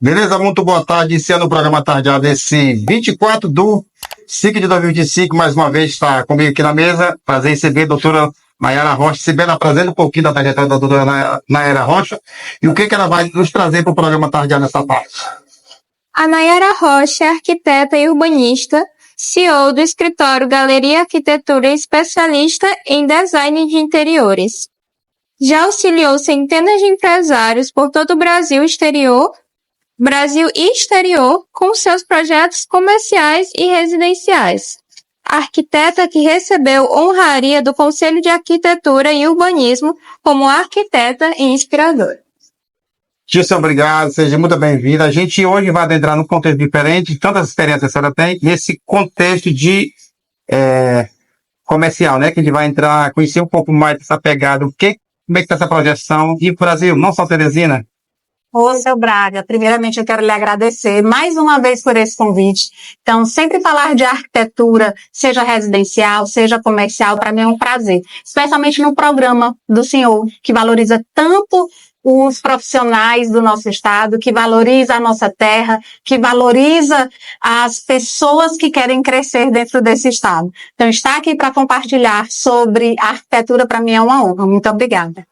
Beleza? Muito boa tarde. Iniciando o programa Tardeada desse 24 do 5 de 2025. Mais uma vez está comigo aqui na mesa. Prazer em receber a doutora Nayara Rocha. Se bem apresenta um pouquinho da trajetória da doutora Nayara Rocha e o que ela vai nos trazer para o programa Tardeada nessa parte. A Nayara Rocha é arquiteta e urbanista, CEO do escritório Galeria Arquitetura e especialista em design de interiores. Já auxiliou centenas de empresários por todo o Brasil e exterior com seus projetos comerciais e residenciais. A arquiteta que recebeu honraria do Conselho de Arquitetura e Urbanismo como arquiteta e inspiradora. Gilson, obrigado, seja muito bem-vinda. A gente hoje vai adentrar num contexto diferente, tantas experiências que a senhora tem, nesse contexto de comercial, né? Que a gente vai entrar, conhecer um pouco mais dessa pegada, como é que está essa projeção e o Brasil, não só Teresina. Ô, seu Braga, primeiramente eu quero lhe agradecer mais uma vez por esse convite. Então, sempre falar de arquitetura, seja residencial, seja comercial, para mim é um prazer. Especialmente no programa do senhor, que valoriza tanto os profissionais do nosso estado, que valoriza a nossa terra, que valoriza as pessoas que querem crescer dentro desse estado. Então, estar aqui para compartilhar sobre arquitetura, para mim é uma honra. Muito obrigada.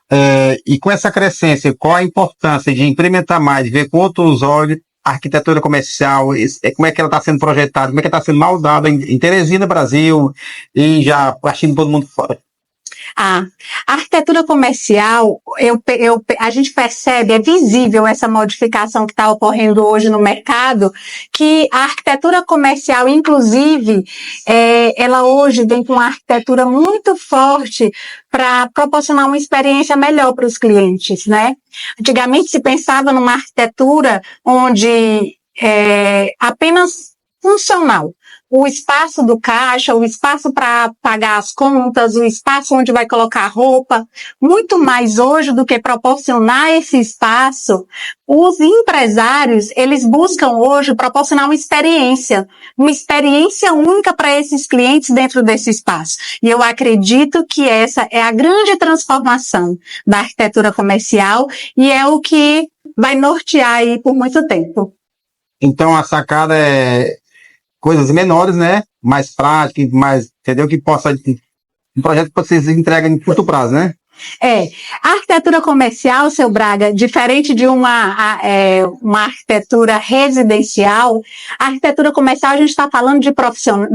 E com essa crescência, qual a importância de implementar mais, de ver com outros olhos a arquitetura comercial, como é que ela está sendo projetada, como é que ela está sendo moldada em Teresina, Brasil, e já partindo todo mundo fora? A arquitetura comercial, a gente percebe, é visível essa modificação que está ocorrendo hoje no mercado, que a arquitetura comercial, inclusive, ela hoje vem com uma arquitetura muito forte para proporcionar uma experiência melhor para os clientes, né? Antigamente se pensava numa arquitetura onde apenas funcional. O espaço do caixa, o espaço para pagar as contas, o espaço onde vai colocar roupa, muito mais hoje do que proporcionar esse espaço, os empresários, eles buscam hoje proporcionar uma experiência única para esses clientes dentro desse espaço. E eu acredito que essa é a grande transformação da arquitetura comercial e é o que vai nortear aí por muito tempo. Então a sacada é coisas menores, né? Mais práticas, entendeu? Que possa, um projeto que vocês entregam em curto prazo, né? A arquitetura comercial, seu Braga, diferente de uma arquitetura residencial, a arquitetura comercial a gente está falando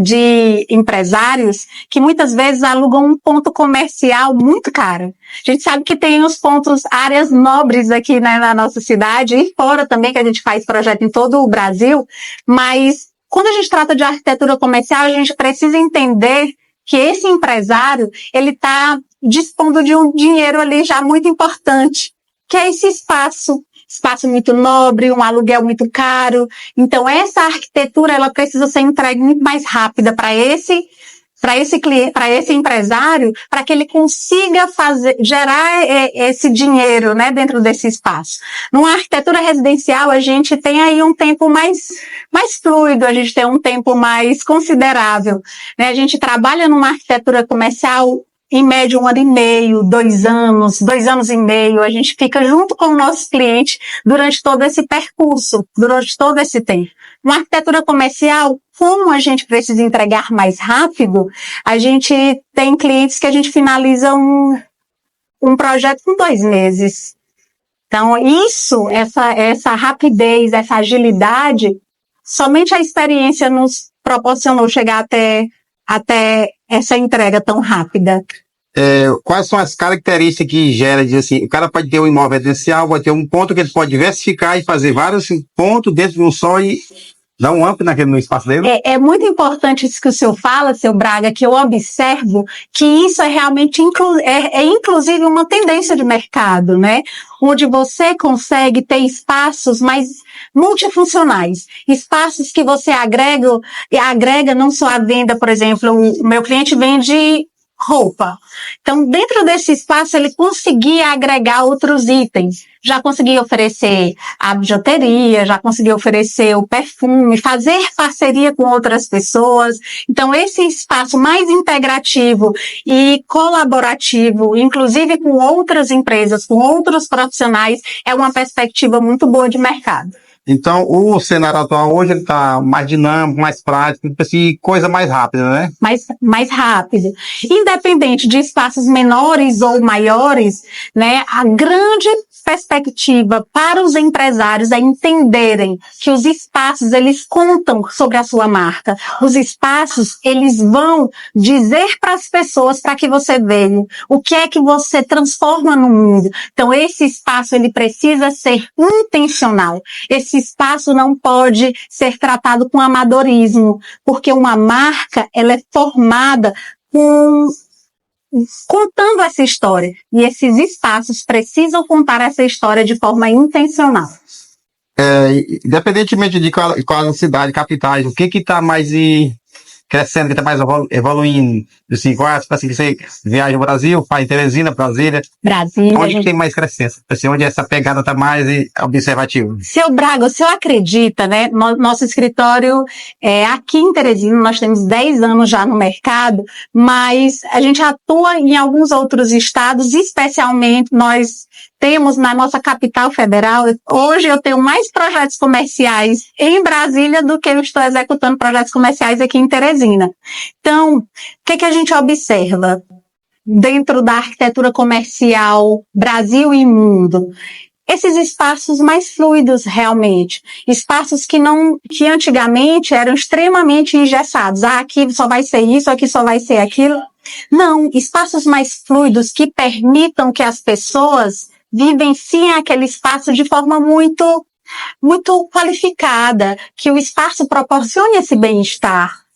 de empresários que muitas vezes alugam um ponto comercial muito caro. A gente sabe que tem os pontos, áreas nobres aqui, né, na nossa cidade e fora também, que a gente faz projeto em todo o Brasil, mas quando a gente trata de arquitetura comercial, a gente precisa entender que esse empresário, ele está dispondo de um dinheiro ali já muito importante, que é esse espaço muito nobre, um aluguel muito caro. Então, essa arquitetura, ela precisa ser entregue muito mais rápida para esse cliente, para esse empresário, para que ele consiga gerar esse dinheiro, né, dentro desse espaço. Numa arquitetura residencial, a gente tem aí um tempo mais fluido, a gente tem um tempo mais considerável, né? A gente trabalha numa arquitetura comercial em média 1 ano e meio, 2 anos e meio, a gente fica junto com o nosso cliente durante todo esse percurso, durante todo esse tempo. Uma arquitetura comercial, como a gente precisa entregar mais rápido, a gente tem clientes que a gente finaliza um projeto com 2 meses. Então, essa rapidez, essa agilidade, somente a experiência nos proporcionou chegar até essa entrega tão rápida. Quais são as características que gera, diz assim, o cara pode ter um imóvel residencial, pode ter um ponto que ele pode diversificar e fazer vários pontos dentro de um só e dar um up no espaço dele? É muito importante isso que o senhor fala, seu Braga, que eu observo que isso é realmente, inclusive uma tendência de mercado, né? Onde você consegue ter espaços mais multifuncionais, espaços que você agrega não só a venda, por exemplo, o meu cliente vende roupa. Então, dentro desse espaço, ele conseguia agregar outros itens. Já conseguia oferecer a bijuteria, já conseguia oferecer o perfume, fazer parceria com outras pessoas. Então, esse espaço mais integrativo e colaborativo, inclusive com outras empresas, com outros profissionais, é uma perspectiva muito boa de mercado. Então, o cenário atual hoje ele está mais dinâmico, mais prático, assim, coisa mais rápida, né? Mais rápido. Independente de espaços menores ou maiores, né, a grande perspectiva para os empresários é entenderem que os espaços, eles contam sobre a sua marca. Os espaços, eles vão dizer para as pessoas para que você veja o que é que você transforma no mundo. Então, esse espaço, ele precisa ser intencional. Esse espaço não pode ser tratado com amadorismo, porque uma marca, ela é formada contando essa história. E esses espaços precisam contar essa história de forma intencional. Independentemente de qual cidade, capitais, o que está mais crescendo, que está mais evoluindo? Assim, assim, você viaja no Brasil, faz em Teresina, Brasília. Onde tem mais crescência? Assim, onde essa pegada está mais observativa? Seu Braga, o senhor acredita, né? Nosso escritório aqui em Teresina, nós temos 10 anos já no mercado, mas a gente atua em alguns outros estados, especialmente nós temos na nossa capital federal. Hoje eu tenho mais projetos comerciais em Brasília do que eu estou executando projetos comerciais aqui em Teresina. Então, o que a gente observa dentro da arquitetura comercial Brasil e mundo? Esses espaços mais fluidos realmente, espaços que antigamente eram extremamente engessados. Aqui só vai ser isso, aqui só vai ser aquilo. Não, espaços mais fluidos que permitam que as pessoas vivenciem aquele espaço de forma muito qualificada, que o espaço proporcione esse bem-estar.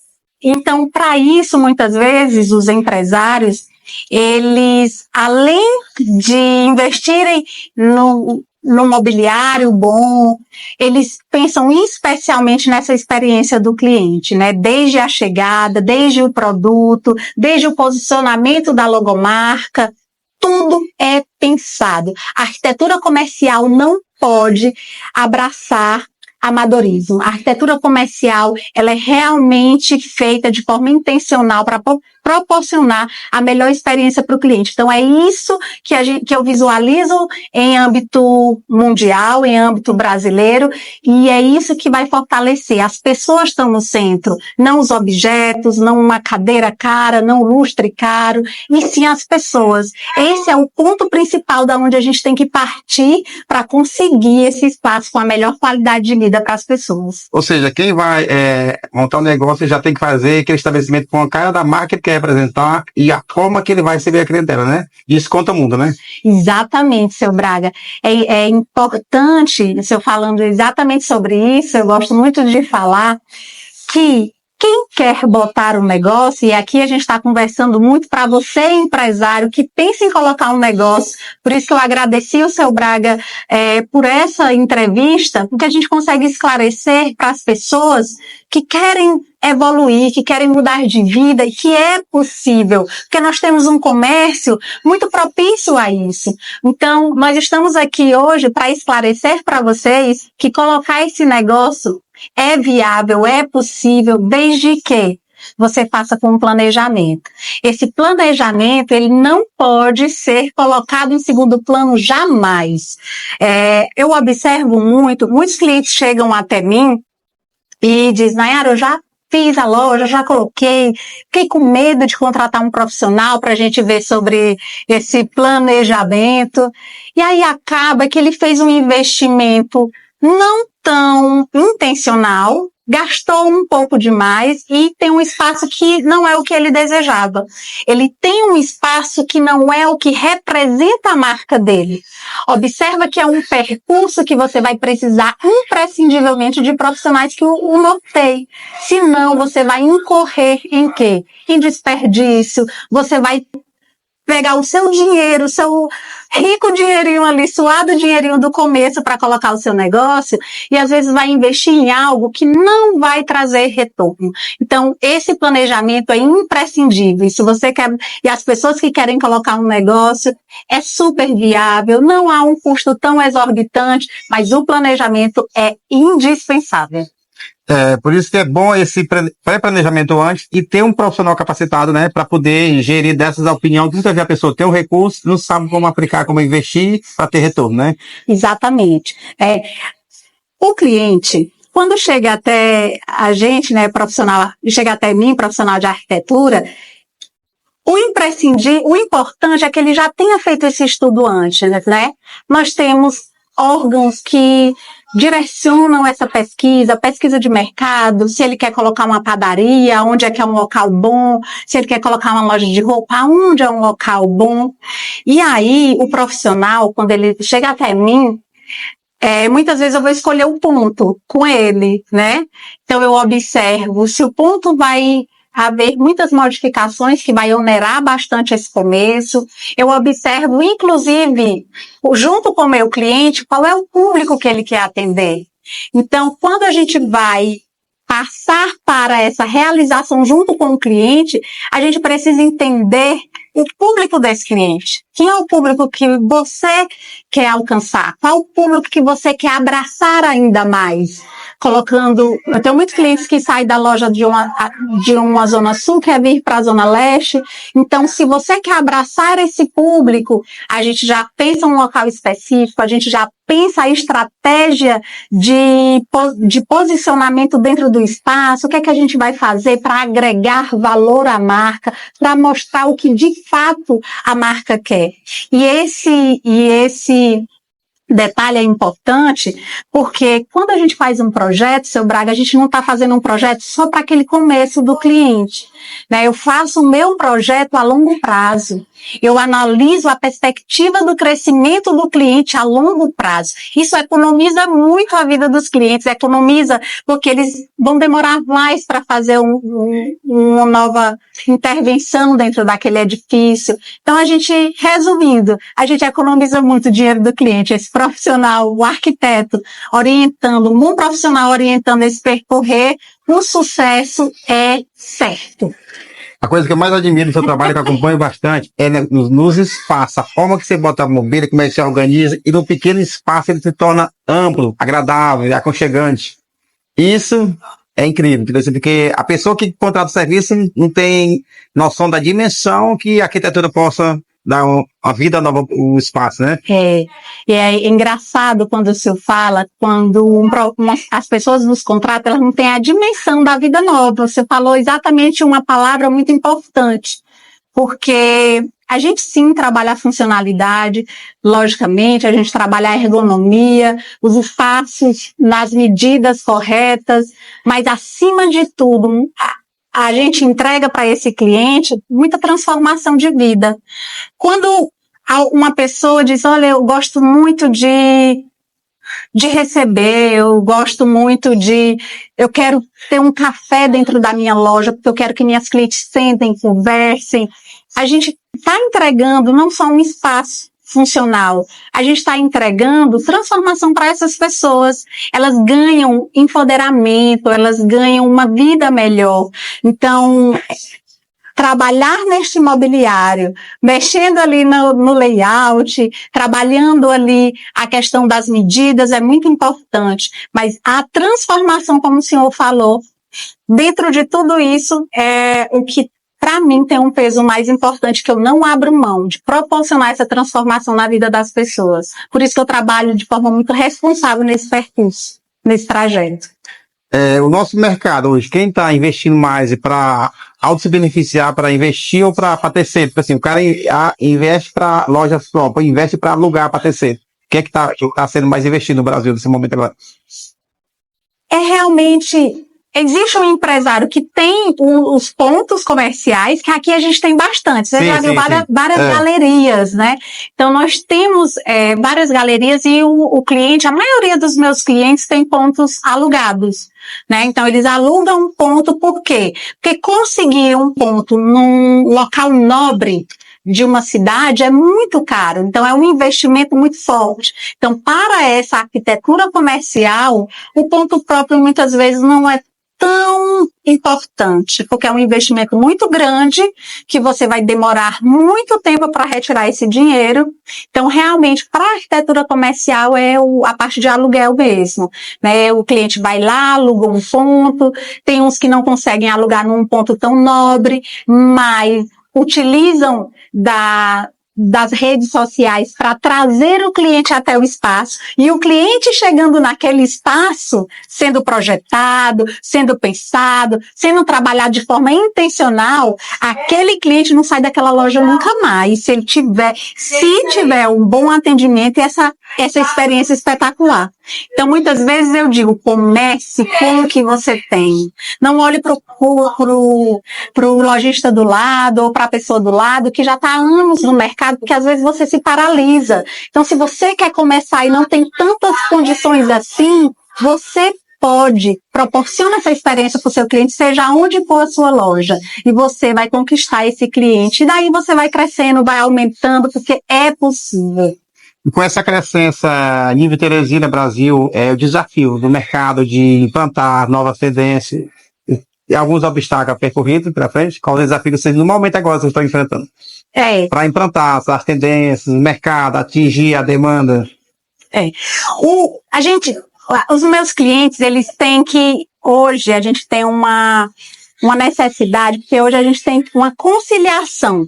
Então, para isso, muitas vezes, os empresários, eles, além de investirem no mobiliário bom, eles pensam especialmente nessa experiência do cliente, né? Desde a chegada, desde o produto, desde o posicionamento da logomarca, tudo é pensado. A arquitetura comercial não pode abraçar amadorismo. A arquitetura comercial, ela é realmente feita de forma intencional para proporcionar a melhor experiência para o cliente. Então, é isso que eu visualizo em âmbito mundial, em âmbito brasileiro, e é isso que vai fortalecer. As pessoas estão no centro, não os objetos, não uma cadeira cara, não um lustre caro, e sim as pessoas. Esse é o ponto principal da onde a gente tem que partir para conseguir esse espaço com a melhor qualidade de vida para as pessoas. Ou seja, quem vai montar um negócio já tem que fazer aquele estabelecimento com a cara da marca que quer representar e a forma que ele vai receber a clientela, né? Isso conta muito, né? Exatamente, seu Braga. É importante, se eu falando exatamente sobre isso, eu gosto muito de falar que quem quer botar um negócio, e aqui a gente está conversando muito para você, empresário, que pensa em colocar um negócio, por isso que eu agradeci o seu Braga por essa entrevista, porque a gente consegue esclarecer para as pessoas que querem evoluir, que querem mudar de vida e que é possível, porque nós temos um comércio muito propício a isso. Então, nós estamos aqui hoje para esclarecer para vocês que colocar esse negócio é viável, é possível, desde que você faça com um planejamento. Esse planejamento, ele não pode ser colocado em segundo plano jamais. Eu observo muitos clientes chegam até mim e dizem, Nayara, eu já fiz a loja, já coloquei, fiquei com medo de contratar um profissional para a gente ver sobre esse planejamento. E aí acaba que ele fez um investimento não tão intencional, gastou um pouco demais e tem um espaço que não é o que ele desejava. Ele tem um espaço que não é o que representa a marca dele. Observa que é um percurso que você vai precisar imprescindivelmente de profissionais que o norteiem. Senão, você vai incorrer em quê? Em desperdício, você vai pegar o seu dinheiro, o seu rico dinheirinho ali, suado dinheirinho do começo para colocar o seu negócio e às vezes vai investir em algo que não vai trazer retorno. Então, esse planejamento é imprescindível. E se você quer, e as pessoas que querem colocar um negócio, é super viável, não há um custo tão exorbitante, mas o planejamento é indispensável. Por isso que é bom esse pré-planejamento antes e ter um profissional capacitado, né, para poder gerir dessas opiniões. Muitas vezes a pessoa tem um recurso, não sabe como aplicar, como investir para ter retorno, né? Exatamente. O cliente, quando chega até a gente, né, profissional, chega até mim, profissional de arquitetura, o imprescindível, o importante é que ele já tenha feito esse estudo antes, né? Nós temos órgãos que direcionam essa pesquisa de mercado, se ele quer colocar uma padaria, onde é que é um local bom, se ele quer colocar uma loja de roupa, onde é um local bom. E aí, o profissional, quando ele chega até mim, muitas vezes eu vou escolher o ponto com ele, né? Então eu observo se o ponto vai haver muitas modificações que vai onerar bastante esse começo. Eu observo, inclusive, junto com o meu cliente, qual é o público que ele quer atender. Então, quando a gente vai passar para essa realização junto com o cliente, a gente precisa entender o público desse cliente. Quem é o público que você quer alcançar? Qual o público que você quer abraçar ainda mais? Eu tenho muitos clientes que saem da loja de uma zona sul, quer vir para a zona leste. Então, se você quer abraçar esse público, a gente já pensa um local específico, a gente já pensa a estratégia de posicionamento dentro do espaço, o que é que a gente vai fazer para agregar valor à marca, para mostrar o que de fato a marca quer. E esse detalhe é importante, porque quando a gente faz um projeto, seu Braga, a gente não está fazendo um projeto só para aquele começo do cliente, né? Eu faço o meu projeto a longo prazo. Eu analiso a perspectiva do crescimento do cliente a longo prazo. Isso economiza muito a vida dos clientes, economiza porque eles vão demorar mais para fazer uma nova intervenção dentro daquele edifício. Então, resumindo, a gente economiza muito dinheiro do cliente. Esse profissional, o arquiteto, orientando, um bom profissional orientando esse percorrer, o sucesso é certo. A coisa que eu mais admiro no seu trabalho, que eu acompanho bastante, é nos espaços, a forma que você bota a mobília, como é que você organiza, e no pequeno espaço ele se torna amplo, agradável, aconchegante. Isso é incrível, porque a pessoa que contrata o serviço não tem noção da dimensão que a arquitetura possa dar uma vida nova ao espaço, né? É engraçado quando o senhor fala, quando as pessoas nos contratam, elas não têm a dimensão da vida nova. Você falou exatamente uma palavra muito importante, porque a gente sim trabalha a funcionalidade, logicamente, a gente trabalha a ergonomia, os espaços nas medidas corretas, mas acima de tudo, a gente entrega para esse cliente muita transformação de vida. Quando uma pessoa diz, olha, eu gosto muito de receber, eu gosto muito eu quero ter um café dentro da minha loja, porque eu quero que minhas clientes sentem, conversem. A gente está entregando não só um espaço funcional, a gente está entregando transformação para essas pessoas. Elas ganham empoderamento, elas ganham uma vida melhor. Então, trabalhar neste mobiliário, mexendo ali no layout, trabalhando ali a questão das medidas é muito importante. Mas a transformação, como o senhor falou, dentro de tudo isso é o que para mim tem um peso mais importante, que eu não abro mão de proporcionar essa transformação na vida das pessoas. Por isso que eu trabalho de forma muito responsável nesse percurso, nesse trajeto. O nosso mercado hoje, quem está investindo mais para auto se beneficiar, para investir ou para terceiro? Tipo assim, o cara investe para lojas próprias, investe para alugar para terceiro. O que é que tá sendo mais investido no Brasil nesse momento agora? Realmente, existe um empresário que tem os pontos comerciais, que aqui a gente tem bastante. Você já viu várias galerias, né? Então, nós temos várias galerias e o cliente, a maioria dos meus clientes tem pontos alugados, né? Então, eles alugam um ponto, por quê? Porque conseguir um ponto num local nobre de uma cidade é muito caro, então é um investimento muito forte. Então, para essa arquitetura comercial, o ponto próprio muitas vezes não é tão importante, porque é um investimento muito grande, que você vai demorar muito tempo para retirar esse dinheiro. Então, realmente, para a arquitetura comercial é a parte de aluguel mesmo, né? O cliente vai lá, aluga um ponto, tem uns que não conseguem alugar num ponto tão nobre, mas utilizam das redes sociais para trazer o cliente até o espaço, e o cliente chegando naquele espaço, sendo projetado, sendo pensado, sendo trabalhado de forma intencional, aquele cliente não sai daquela loja nunca mais, se tiver um bom atendimento e essa experiência espetacular. Então, muitas vezes eu digo, comece com o que você tem. Não olhe pro lojista do lado ou para a pessoa do lado que já está há anos no mercado, porque às vezes você se paralisa. Então, se você quer começar e não tem tantas condições assim, você proporciona essa experiência para o seu cliente, seja onde for a sua loja, e você vai conquistar esse cliente. E daí você vai crescendo, vai aumentando, porque é possível. E com essa crescência a nível Teresina, Brasil, o desafio do mercado de implantar novas tendências, e alguns obstáculos percorridos para frente, qual o desafio que vocês, no momento agora, vocês estão enfrentando? Para implantar as tendências, o mercado, atingir a demanda. Os meus clientes, eles têm que, hoje a gente tem uma necessidade, porque hoje a gente tem uma conciliação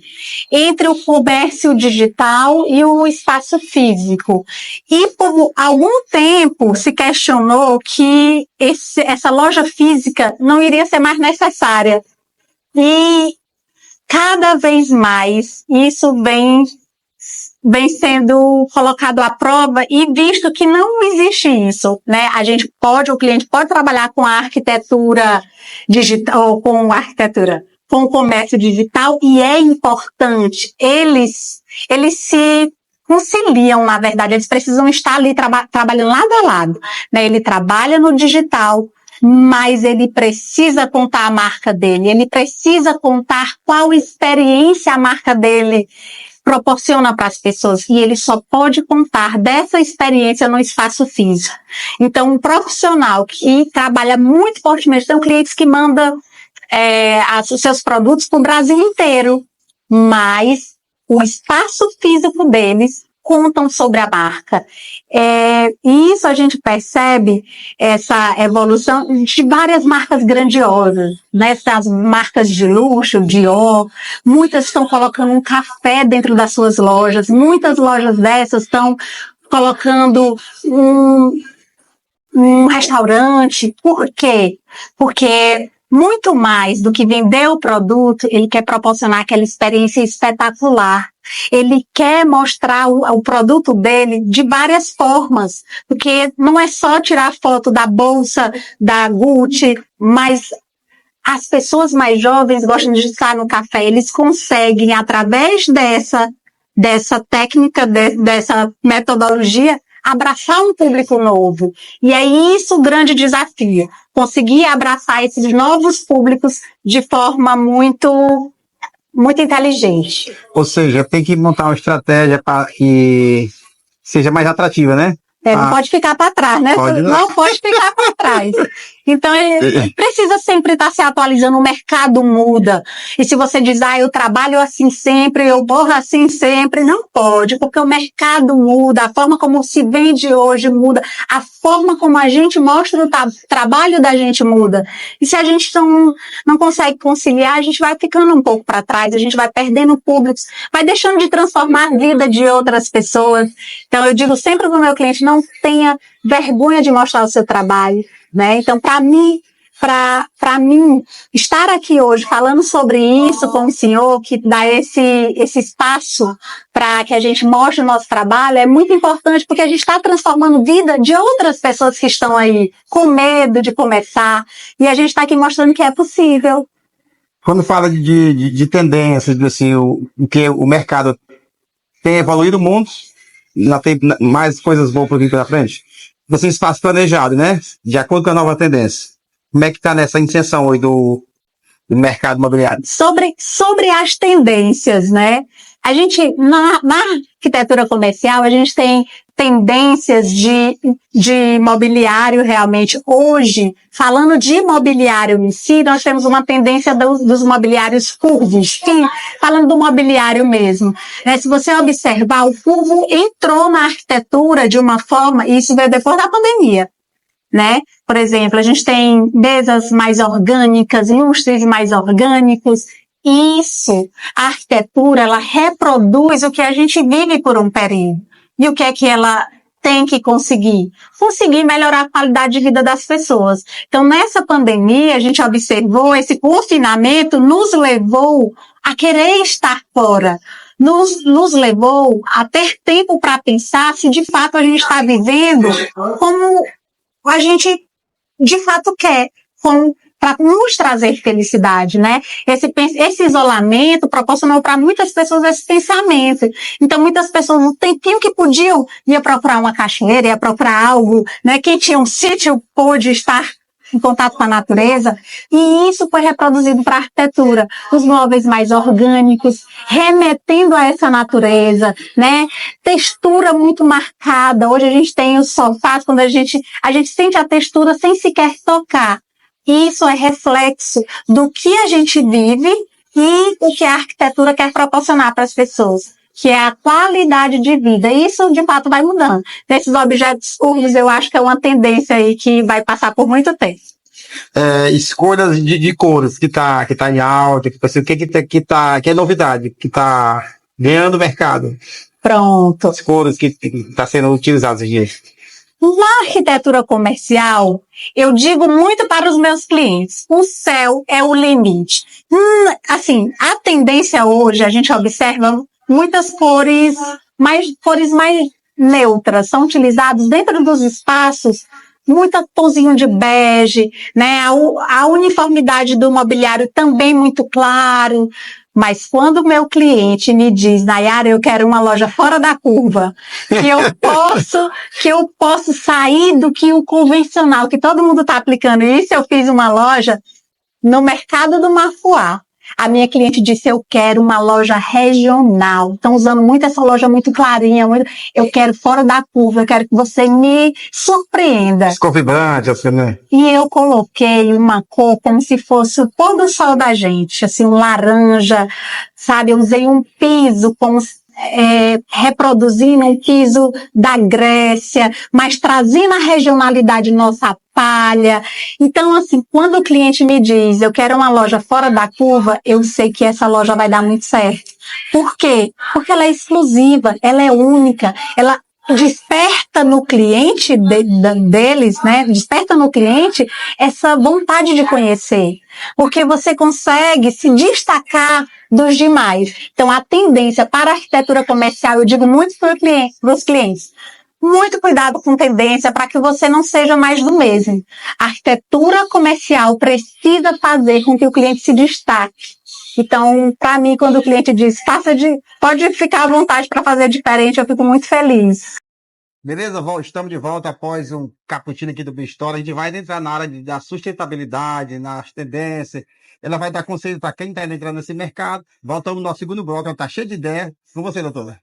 entre o comércio digital e o espaço físico. E por algum tempo se questionou que essa loja física não iria ser mais necessária. E cada vez mais isso vem sendo colocado à prova e visto que não existe isso, né? O cliente pode trabalhar com a arquitetura digital, com o comércio digital, e é importante. Eles se conciliam, na verdade, eles precisam estar ali trabalhando lado a lado, né? Ele trabalha no digital, mas ele precisa contar a marca dele, ele precisa contar qual experiência a marca dele proporciona para as pessoas, e ele só pode contar dessa experiência no espaço físico. Então, um profissional que trabalha muito fortemente, tem clientes que mandam os seus produtos para o Brasil inteiro, mas o espaço físico deles contam sobre a marca. E isso a gente percebe, essa evolução de várias marcas grandiosas, né? As marcas de luxo, Dior, muitas estão colocando um café dentro das suas lojas, muitas lojas dessas estão colocando um restaurante. Por quê? Porque muito mais do que vender o produto, ele quer proporcionar aquela experiência espetacular. Ele quer mostrar o produto dele de várias formas, porque não é só tirar foto da bolsa da Gucci, mas as pessoas mais jovens gostam de estar no café. Eles conseguem, através dessa técnica, dessa metodologia, abraçar um público novo. E é isso o grande desafio, conseguir abraçar esses novos públicos de forma muito inteligente. Ou seja, tem que montar uma estratégia para que seja mais atrativa, né? Não pode ficar para trás, né? Não pode ficar para trás. Então, ele precisa sempre estar se atualizando, o mercado muda. E se você diz, eu trabalho assim sempre, eu morro assim sempre, não pode, porque o mercado muda, a forma como se vende hoje muda, a forma como a gente mostra o trabalho da gente muda. E se a gente não consegue conciliar, a gente vai ficando um pouco para trás, a gente vai perdendo públicos, vai deixando de transformar a vida de outras pessoas. Então, eu digo sempre para o meu cliente, não tenha vergonha de mostrar o seu trabalho, né? Então, para mim, estar aqui hoje falando sobre isso com o senhor, que dá esse espaço para que a gente mostre o nosso trabalho, é muito importante, porque a gente está transformando a vida de outras pessoas que estão aí com medo de começar, e a gente está aqui mostrando que é possível. Quando fala de tendências, assim, o que o mercado tem evoluído muito, ainda tem mais coisas boas para vir pela frente. Vocês fazem planejado, né? De acordo com a nova tendência. Como é que está nessa intenção hoje do mercado imobiliário? Sobre as tendências, né? A gente, na arquitetura comercial, a gente tem tendências de imobiliário realmente. Hoje, falando de imobiliário em si, nós temos uma tendência dos mobiliários curvos. Falando do mobiliário mesmo, né? Se você observar, o curvo entrou na arquitetura de uma forma, e isso veio depois da pandemia, né? Por exemplo, a gente tem mesas mais orgânicas, lustres mais orgânicos, Isso, a arquitetura, ela reproduz o que a gente vive por um período. E o que é que ela tem que conseguir? Conseguir melhorar a qualidade de vida das pessoas. Então, nessa pandemia, a gente observou, esse confinamento nos levou a querer estar fora. Nos levou a ter tempo para pensar se de fato a gente está vivendo como a gente de fato quer, para nos trazer felicidade, né? Esse isolamento proporcionou para muitas pessoas esse pensamento. Então, muitas pessoas, no tempinho que podiam, ia procurar uma cachoeira, ia procurar algo, né? Quem tinha um sítio pôde estar em contato com a natureza, e isso foi reproduzido para a arquitetura, os móveis mais orgânicos, remetendo a essa natureza, né? Textura muito marcada. Hoje a gente tem os sofás, quando a gente sente a textura sem sequer tocar. Isso é reflexo do que a gente vive e o que a arquitetura quer proporcionar para as pessoas, que é a qualidade de vida. Isso, de fato, vai mudando. Desses objetos urbos, eu acho que é uma tendência aí que vai passar por muito tempo. Escolhas de cores que tá em alta, tipo assim, que é novidade, que tá ganhando mercado. Pronto. As cores que tá sendo utilizadas aqui. Na arquitetura comercial, eu digo muito para os meus clientes, o céu é o limite. Assim, a tendência hoje, a gente observa muitas cores mais neutras, são utilizadas dentro dos espaços, muita tonzinho de bege, né? A uniformidade do mobiliário também muito claro. Mas quando o meu cliente me diz, Nayara, eu quero uma loja fora da curva, que eu posso sair do que o convencional, que todo mundo está aplicando isso, eu fiz uma loja no Mercado do Mafuá. A minha cliente disse, eu quero uma loja regional. Estão usando muito essa loja muito clarinha. Eu quero fora da curva, eu quero que você me surpreenda. Ficou vibrante, assim, né? E eu coloquei uma cor como se fosse o pôr do sol da gente, assim, um laranja, sabe? Eu usei um piso como reproduzindo um piso da Grécia, mas trazendo a regionalidade nossa palha. Então, assim, quando o cliente me diz, eu quero uma loja fora da curva, eu sei que essa loja vai dar muito certo. Por quê? Porque ela é exclusiva, ela é única, ela desperta no cliente deles, né? Desperta no cliente essa vontade de conhecer, porque você consegue se destacar dos demais. Então, a tendência para a arquitetura comercial, eu digo muito para os clientes, muito cuidado com tendência para que você não seja mais do mesmo. A arquitetura comercial precisa fazer com que o cliente se destaque. Então, para mim, quando o cliente diz, pode ficar à vontade para fazer diferente, eu fico muito feliz. Beleza? Estamos de volta após um cappuccino aqui do Bistora. A gente vai entrar na área da sustentabilidade, nas tendências. Ela vai dar conselho para quem está entrando nesse mercado. Voltamos no nosso segundo bloco, ela está cheia de ideia. Com você, doutora.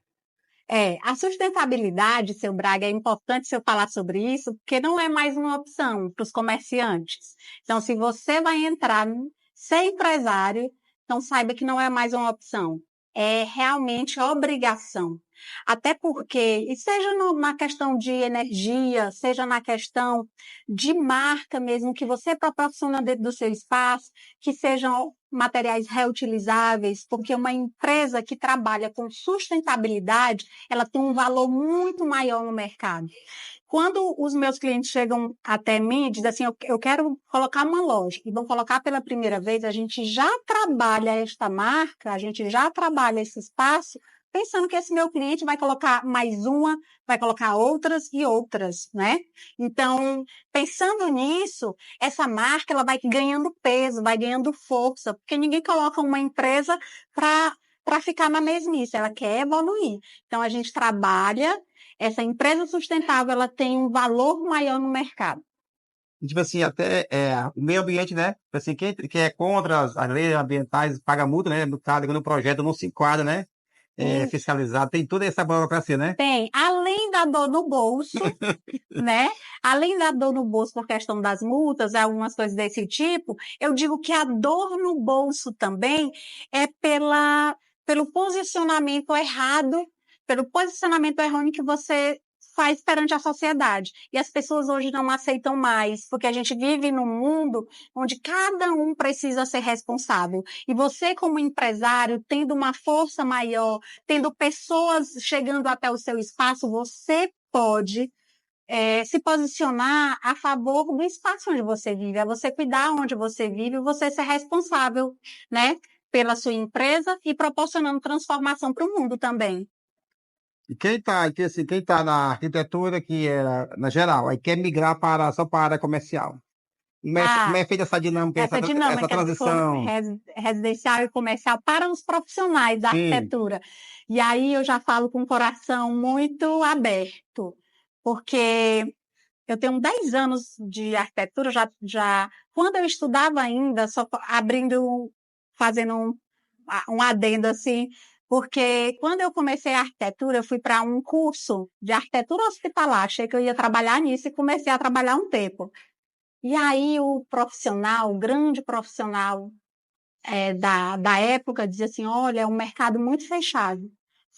A sustentabilidade, seu Braga, é importante se eu falar sobre isso, porque não é mais uma opção para os comerciantes. Então, se você vai entrar, ser empresário, então saiba que não é mais uma opção. É realmente obrigação. Até porque, e seja na questão de energia, seja na questão de marca mesmo, que você proporciona dentro do seu espaço, que sejam materiais reutilizáveis, porque uma empresa que trabalha com sustentabilidade, ela tem um valor muito maior no mercado. Quando os meus clientes chegam até mim e dizem assim, eu quero colocar uma loja, e vão colocar pela primeira vez, a gente já trabalha esta marca, a gente já trabalha esse espaço, pensando que esse meu cliente vai colocar mais uma, vai colocar outras e outras, né? Então, pensando nisso, essa marca ela vai ganhando peso, vai ganhando força, porque ninguém coloca uma empresa para ficar na mesmice, ela quer evoluir. Então, a gente trabalha, essa empresa sustentável, ela tem um valor maior no mercado. Tipo assim, até o meio ambiente, né? Tipo assim, quem é contra as leis ambientais paga multa, né? Tá ligando o projeto, não se enquadra, né? Fiscalizado, tem toda essa burocracia, né? Tem, além da dor no bolso, né? Além da dor no bolso por questão das multas, algumas coisas desse tipo, eu digo que a dor no bolso também é pelo posicionamento errado, pelo posicionamento errôneo que você faz perante a sociedade. E as pessoas hoje não aceitam mais, porque a gente vive num mundo onde cada um precisa ser responsável. E você, como empresário, tendo uma força maior, tendo pessoas chegando até o seu espaço, você pode se posicionar a favor do espaço onde você vive, é você cuidar onde você vive, você ser responsável, né, pela sua empresa e proporcionando transformação para o mundo também. E quem tá na arquitetura, que era na geral, aí quer migrar só para a área comercial. Como Ah, é feita essa dinâmica, essa essa dinâmica de transição? residencial e comercial para os profissionais da Sim, arquitetura. E aí eu já falo com o coração muito aberto, porque eu tenho 10 anos de arquitetura, quando eu estudava ainda, só fazendo um adendo assim, porque quando eu comecei a arquitetura, eu fui para um curso de arquitetura hospitalar, achei que eu ia trabalhar nisso e comecei a trabalhar um tempo. E aí o profissional, o grande profissional da época, dizia assim, olha, é um mercado muito fechado.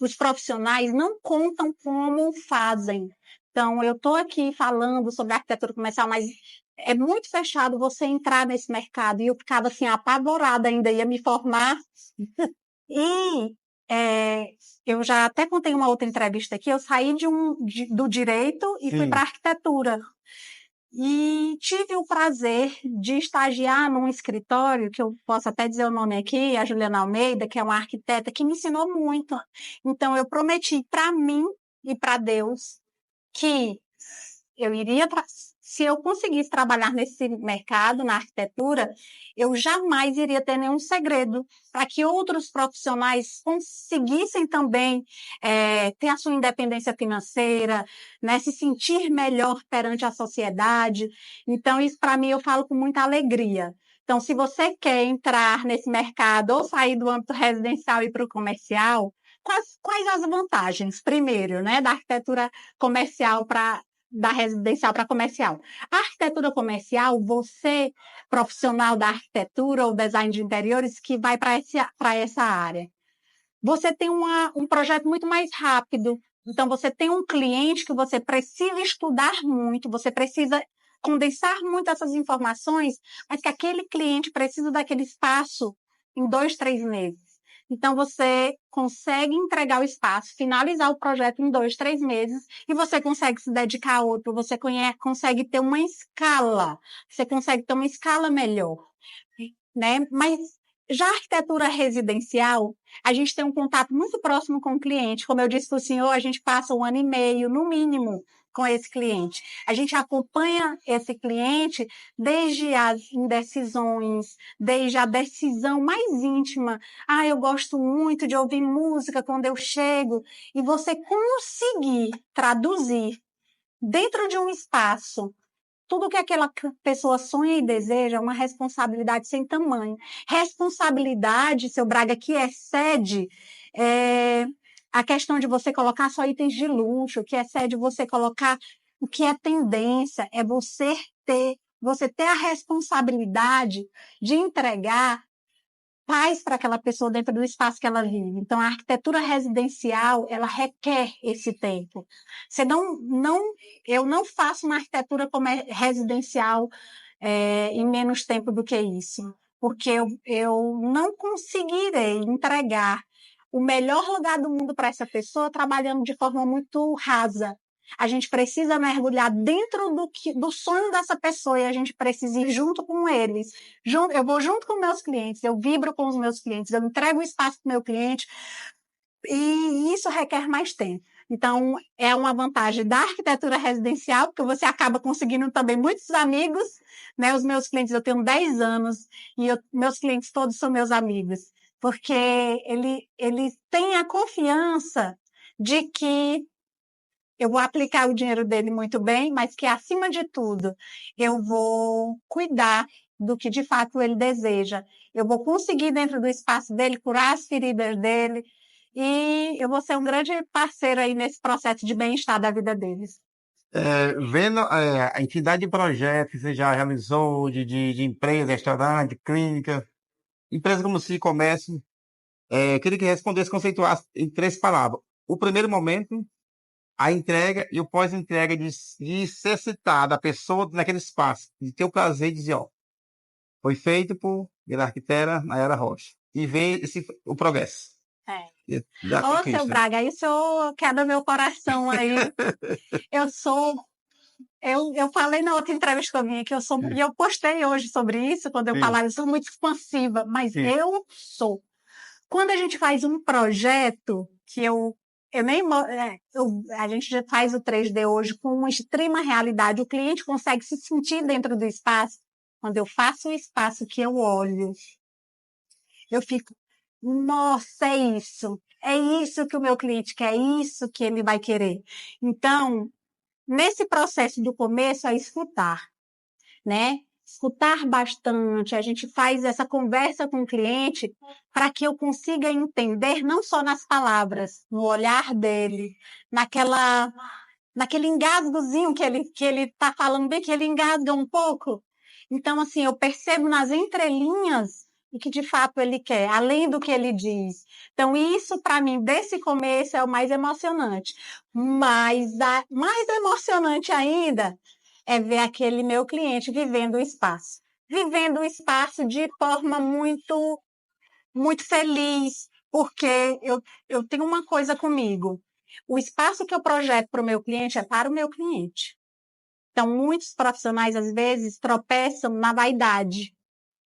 Os profissionais não contam como fazem. Então, eu estou aqui falando sobre arquitetura comercial, mas é muito fechado você entrar nesse mercado. E eu ficava assim, apavorada, ainda ia me formar. E eu já até contei uma outra entrevista aqui, eu saí do direito e fui para sim. arquitetura. E tive o prazer de estagiar num escritório, que eu posso até dizer o nome aqui, a Juliana Almeida, que é uma arquiteta que me ensinou muito. Então, eu prometi para mim e para Deus que eu iria, se eu conseguisse trabalhar nesse mercado, na arquitetura, eu jamais iria ter nenhum segredo para que outros profissionais conseguissem também ter a sua independência financeira, né, se sentir melhor perante a sociedade. Então, isso para mim eu falo com muita alegria. Então, se você quer entrar nesse mercado ou sair do âmbito residencial e ir para o comercial, quais as vantagens, primeiro, né, da arquitetura comercial da residencial para comercial? A arquitetura comercial, você, profissional da arquitetura ou design de interiores, que vai para essa área, você tem um projeto muito mais rápido. Então, você tem um cliente que você precisa estudar muito, você precisa condensar muito essas informações, mas que aquele cliente precisa daquele espaço em 2, 3 meses. Então, você consegue entregar o espaço, finalizar o projeto em 2, 3 meses, e você consegue se dedicar a outro, você consegue ter uma escala, você consegue ter uma escala melhor, né? Mas já a arquitetura residencial, a gente tem um contato muito próximo com o cliente. Como eu disse para o senhor, a gente passa 1 ano e meio, no mínimo, com esse cliente. A gente acompanha esse cliente desde as indecisões, desde a decisão mais íntima. Ah, eu gosto muito de ouvir música quando eu chego. E você conseguir traduzir dentro de um espaço tudo que aquela pessoa sonha e deseja é uma responsabilidade sem tamanho. Responsabilidade, seu Braga, que excede a questão de você colocar só itens de luxo, que excede você colocar o que é tendência, é você ter a responsabilidade de entregar paz para aquela pessoa dentro do espaço que ela vive. Então, a arquitetura residencial, ela requer esse tempo. Você eu não faço uma arquitetura residencial em menos tempo do que isso, porque eu não conseguirei entregar o melhor lugar do mundo para essa pessoa trabalhando de forma muito rasa. A gente precisa mergulhar dentro do sonho dessa pessoa e a gente precisa ir junto com eles. Eu vou junto com meus clientes, eu vibro com os meus clientes, eu entrego o espaço para o meu cliente e isso requer mais tempo. Então, é uma vantagem da arquitetura residencial, porque você acaba conseguindo também muitos amigos, né? Os meus clientes, eu tenho 10 anos e meus clientes todos são meus amigos, porque ele tem a confiança de que eu vou aplicar o dinheiro dele muito bem, mas que, acima de tudo, eu vou cuidar do que, de fato, ele deseja. Eu vou conseguir, dentro do espaço dele, curar as feridas dele e eu vou ser um grande parceiro aí nesse processo de bem-estar da vida deles. Vendo a entidade de projetos que você já realizou, de empresa, restaurante, clínica, empresa como se comércio, queria que respondesse, conceituasse em 3 palavras. O primeiro momento, a entrega e o pós-entrega de ser citada a pessoa naquele espaço, de ter o prazer de dizer, ó, foi feito pela arquiteta Nayara Rocha. E ver o progresso. Da Ô, seu conquista. Braga, aí o senhor quebra meu coração aí. Eu sou. Eu falei na outra entrevista que eu vim aqui, e eu postei hoje sobre isso, quando eu Sim. falava, eu sou muito expansiva, mas Sim. eu sou. Quando a gente faz um projeto, que a gente já faz o 3D hoje com uma extrema realidade, o cliente consegue se sentir dentro do espaço. Quando eu faço o espaço que eu olho, eu fico, nossa, é isso que o meu cliente quer, é isso que ele vai querer. Então, nesse processo do começo é escutar, né? Escutar bastante, a gente faz essa conversa com o cliente para que eu consiga entender não só nas palavras, no olhar dele, naquele engasgozinho que ele tá falando bem, que ele engasga um pouco. Então, assim, eu percebo nas entrelinhas o que de fato ele quer, além do que ele diz. Então, isso para mim, desse começo, é o mais emocionante. Mas mais emocionante ainda é ver aquele meu cliente vivendo o espaço. Vivendo o espaço de forma muito, muito feliz, porque eu tenho uma coisa comigo. O espaço que eu projeto para o meu cliente é para o meu cliente. Então, muitos profissionais, às vezes, tropeçam na vaidade.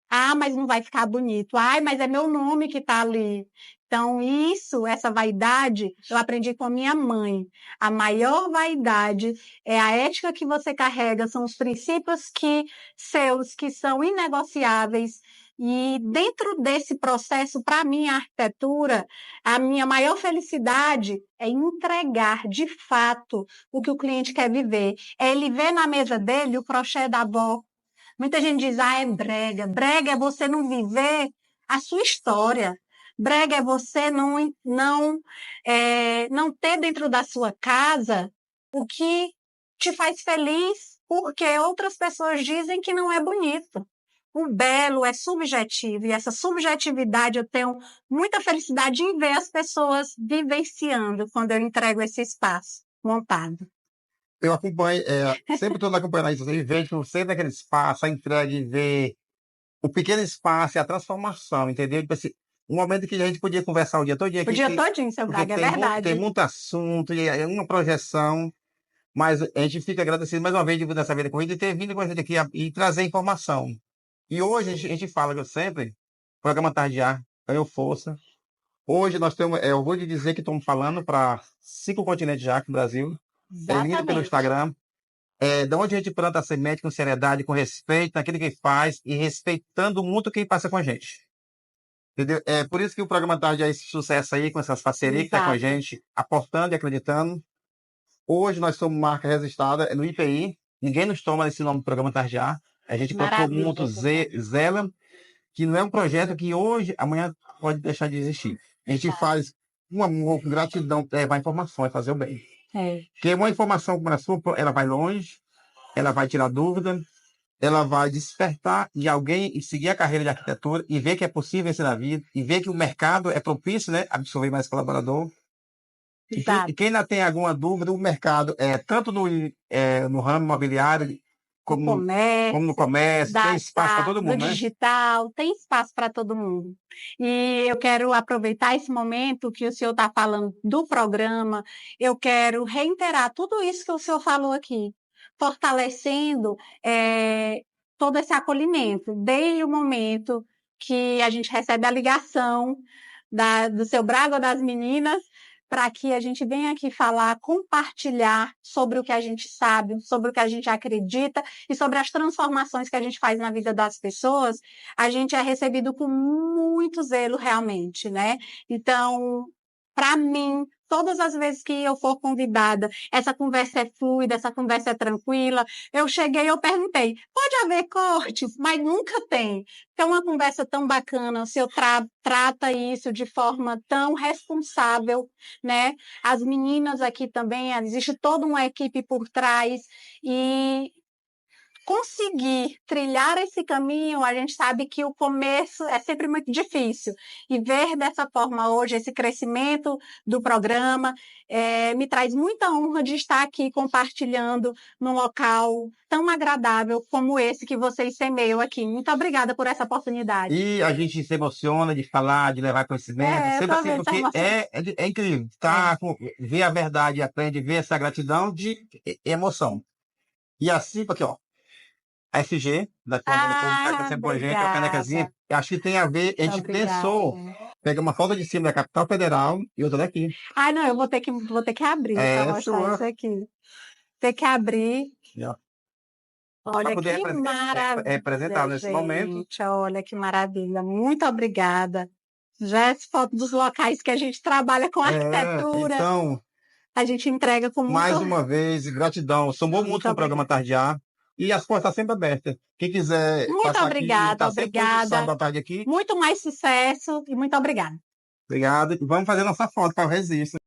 Ah, mas não vai ficar bonito. Ai, mas é meu nome que está ali. Então, essa vaidade, eu aprendi com a minha mãe. A maior vaidade é a ética que você carrega, são os princípios que são inegociáveis. E dentro desse processo, para mim, a arquitetura, a minha maior felicidade é entregar de fato o que o cliente quer viver. É ele ver na mesa dele o crochê da avó. Muita gente diz, é brega. Brega é você não viver a sua história. Brega é você não ter dentro da sua casa o que te faz feliz, porque outras pessoas dizem que não é bonito. O belo é subjetivo, e essa subjetividade eu tenho muita felicidade em ver as pessoas vivenciando quando eu entrego esse espaço montado. Eu acompanho, sempre estou acompanhando isso, e vejo sempre naquele espaço, a entrega e ver o pequeno espaço e a transformação, entendeu? Tipo assim, um momento que a gente podia conversar o dia todo dia. O dia todinho, seu Porque Braga, é verdade. tem muito assunto, e é uma projeção, mas a gente fica agradecido mais uma vez nessa vida corrida e ter vindo com a gente aqui e trazer informação. E hoje a gente fala que eu sempre, o programa Tardear ganhou força. Hoje nós temos, eu vou te dizer que estamos falando para 5 continentes já aqui no Brasil. É lindo pelo Instagram. Da onde a gente planta a semente com seriedade, com respeito naquilo que faz e respeitando muito quem passa com a gente. Entendeu? É por isso que o programa Tarde é esse sucesso aí, com essas parcerias que está com a gente, aportando e acreditando. Hoje nós somos marca registrada no IPI. Ninguém nos toma nesse nome do programa Tardear. A gente todo mundo zela, que não é um projeto que hoje, amanhã pode deixar de existir. A gente faz um amor, com gratidão, levar informação, é fazer o bem. Porque uma informação como a sua, ela vai longe, ela vai tirar dúvida, ela vai despertar de alguém e seguir a carreira de arquitetura e ver que é possível vencer na vida e ver que o mercado é propício, né, a absorver mais colaborador. E quem ainda tem alguma dúvida, o mercado tanto no ramo imobiliário como no comércio, tem espaço para todo mundo, no né? digital, tem espaço para todo mundo. E eu quero aproveitar esse momento que o senhor está falando do programa, eu quero reiterar tudo isso que o senhor falou aqui, fortalecendo todo esse acolhimento, desde o momento que a gente recebe a ligação do seu Braga ou das meninas, para que a gente venha aqui falar, compartilhar sobre o que a gente sabe, sobre o que a gente acredita e sobre as transformações que a gente faz na vida das pessoas, a gente é recebido com muito zelo realmente, né? Então, para mim, todas as vezes que eu for convidada, essa conversa é fluida, essa conversa é tranquila. Eu cheguei, eu perguntei, pode haver cortes? Mas nunca tem. Então, uma conversa tão bacana, o senhor trata isso de forma tão responsável, né? As meninas aqui também, existe toda uma equipe por trás e conseguir trilhar esse caminho, a gente sabe que o começo é sempre muito difícil. E ver dessa forma hoje esse crescimento do programa me traz muita honra de estar aqui compartilhando num local tão agradável como esse que vocês semeiam aqui. Muito obrigada por essa oportunidade. E a gente se emociona de falar, de levar conhecimento, sempre assim, porque é incrível. Ver a verdade, aprende, ver essa gratidão de emoção. E assim, aqui, ó. A SG, da Câmara sempre com a gente, a canecazinha, acho que tem a ver, a gente pensou, pegar uma foto de cima da capital federal e outra daqui. Ah, não, eu vou ter que abrir para mostrar isso aqui. Ter que abrir. Olha que maravilha, representar nesse momento. Olha que maravilha. Muito obrigada. Já é foto dos locais que a gente trabalha com arquitetura. Então, a gente entrega com muito... Mais uma vez, gratidão. Somou muito com o programa Tardear. E as portas sempre abertas. Quem quiser muito obrigada, aqui, obrigada. Da tarde aqui. Muito mais sucesso e muito obrigada. Obrigado. Vamos fazer nossa foto para o registro.